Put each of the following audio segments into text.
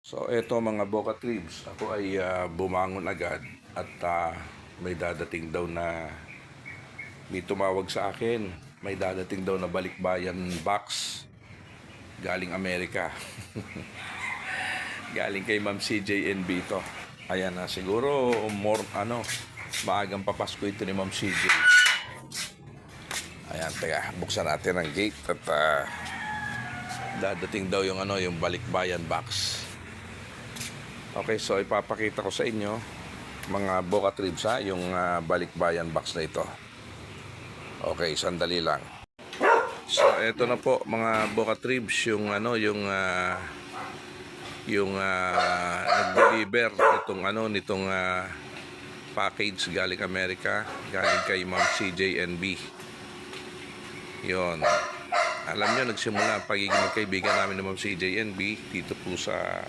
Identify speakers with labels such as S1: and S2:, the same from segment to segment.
S1: So eto mga Boca Tribs, ako ay bumangon agad at may dadating daw na may tumawag sa akin. May dadating daw na balikbayan box galing Amerika. Galing kay Ma'am CJNB ito. Ayan na, siguro maagang papasko ito ni Ma'am CJ. Ayan, teka, buksan natin ang gate at dadating daw yung balikbayan box. Okay, so ipapakita ko sa inyo mga Boca Tribs yung balikbayan box na ito. Okay, sandali lang. So eto na po mga Boca Tribs yung nag-deliver nitong package galing Amerika, galing kay Ma'am CJNB. Yon. Alam nyo, nagsimula ang pagiging magkaibigan namin ni Ma'am CJNB dito po sa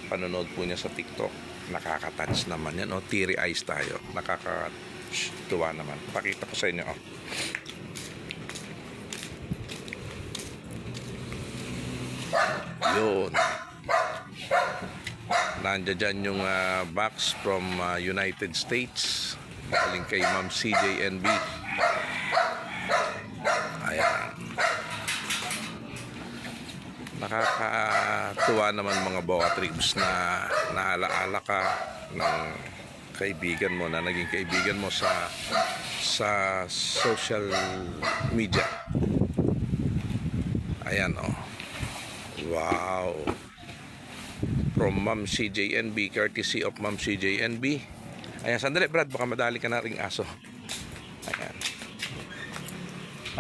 S1: panonood po niya sa TikTok. Nakaka-touch naman yan, teary eyes tayo. Nakakatuwa naman. Pakita ko sa inyo, Yun. Nandiyan dyan yung box from United States. Galing kay Ma'am CJNB. Ayan. Nakakatuwa naman mga Boca Tribs na naalaala ka ng kaibigan mo na naging kaibigan mo sa social media. Ayan, wow. From Ma'am CJNB, courtesy of Ma'am CJNB. Ayan, sandali Brad, baka madali ka na ring aso. Ayan.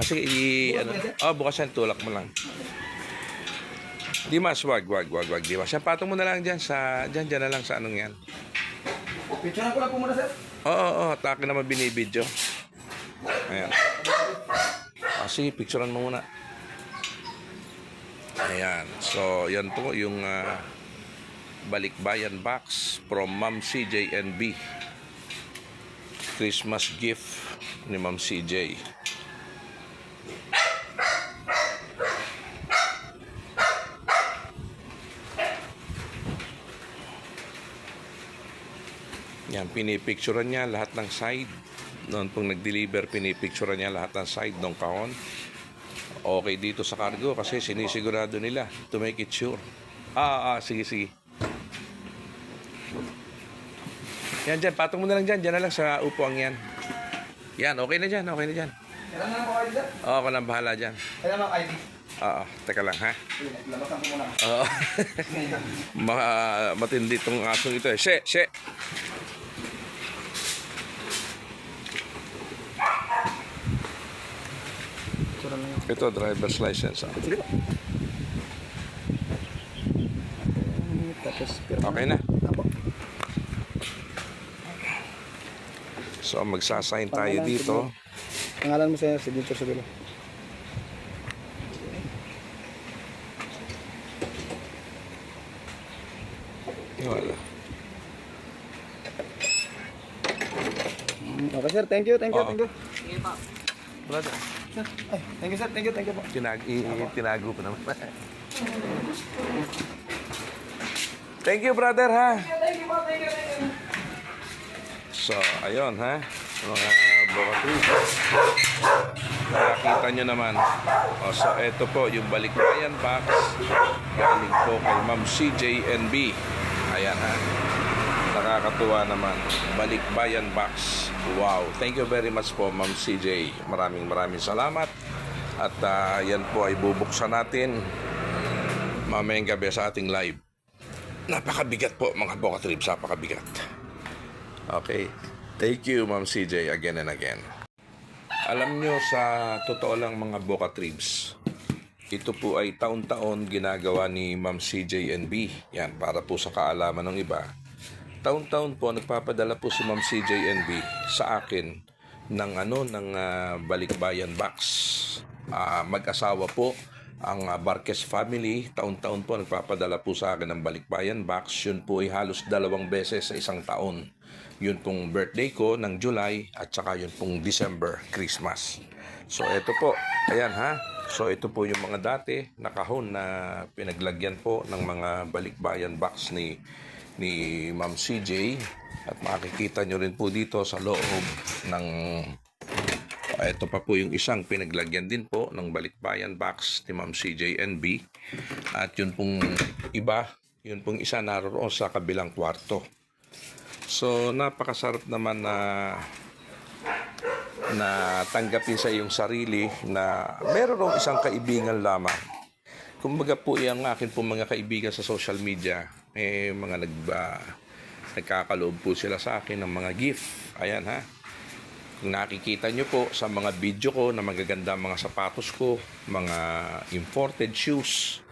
S1: Sige, bukas yan, tulak mo lang. Dimas, wag, Dimas. Yan, patong mo na lang dyan dyan na lang sa anong yan.
S2: Picturean ko lang po muna, sir.
S1: Oo, taki naman binibidyo. Ayan. Sige, picturean mo muna. Ayan. So, yan po yung balikbayan box from Ma'am CJNB. Christmas gift ni Ma'am CJ. Yan, pinipicturean niya lahat ng side. Noon pong nag-deliver, pinipicturean niya lahat ng side ng kahon. Okay dito sa cargo kasi sinisigurado nila to make it sure. Sige. Yan dyan, patong mo na lang dyan na lang sa upuang yan. Yan, okay na dyan.
S2: Kailan na po kayo, sir?
S1: Ako nang bahala dyan.
S2: Kailan na ID?
S1: Teka lang ha.
S2: Labasan ko muna.
S1: Matindi itong asong ito eh. She! Ito, driver's license.
S2: Sige po.
S1: Okay na. So, magsasign tayo dito.
S2: Pangalan mo sa signature sa bilo.
S1: Wala.
S2: Okay, sir. Thank you.
S3: Sige po.
S1: Brother.
S2: Sir. Ay, thank you po.
S1: Tinago ko naman. Thank you, brother, ha?
S2: Thank you po.
S1: So, ayun, ha? Mga Boca Tribs. Nakakita nyo naman. So, eto po, yung balikbayan box. Galing po kay Ma'am CJNB. Ayan, ha? Nakakatuwa naman. Balikbayan box. Wow. Thank you very much po, Ma'am CJ. Maraming salamat. At yan po ay bubuksan natin mamayang gabi sa ating live. Napakabigat po, mga Boca Tribs. Napakabigat. Okay. Thank you, Ma'am CJ, again and again. Alam nyo, sa totoo lang mga Boca Tribs, ito po ay taon-taon ginagawa ni Ma'am CJNB. Yan, para po sa kaalaman ng iba. Taon-taon po nagpapadala po si Ma'am CJNB sa akin ng balikbayan box. Mag-asawa po ang Barquez family. Taon-taon po nagpapadala po sa akin ng balikbayan box. Yun po ay halos 2 beses sa isang taon. Yun pong birthday ko ng July at saka yun pong December, Christmas. So eto po, ayan ha. So ito po yung mga dati na kahon na pinaglagyan po ng mga balikbayan box ni Ma'am CJ, at makikita nyo rin po dito sa loob ng ito pa po yung isang pinaglagyan din po ng balikbayan box ni Ma'am CJNB, at yun pong iba, yun pong isa naroon sa kabilang kwarto. So napakasarap naman na tanggapin sa iyong sarili na meron isang kaibigan lamang. Kumbaga po yung akin po mga kaibigan sa social media, mga nagkakaloob po sila sa akin ng mga gift. Ayan ha. Kung nakikita nyo po sa mga video ko na magaganda mga sapatos ko, mga imported shoes,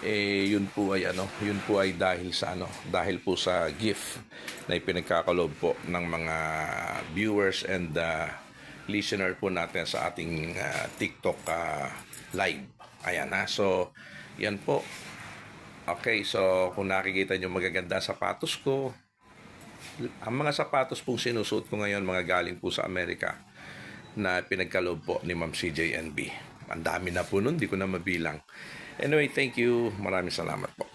S1: yun po ay dahil po sa gift na ipinagkakaloob po ng mga viewers and listener po natin sa ating TikTok live. Ayan ha. So, yan po. Okay, so kung nakikita nyo magaganda sapatos ko, ang mga sapatos pong sinusuot ko ngayon mga galing po sa Amerika na pinagkaloob po ni Ma'am CJNB. Ang dami na po nun, di ko na mabilang. Anyway, thank you. Maraming salamat po.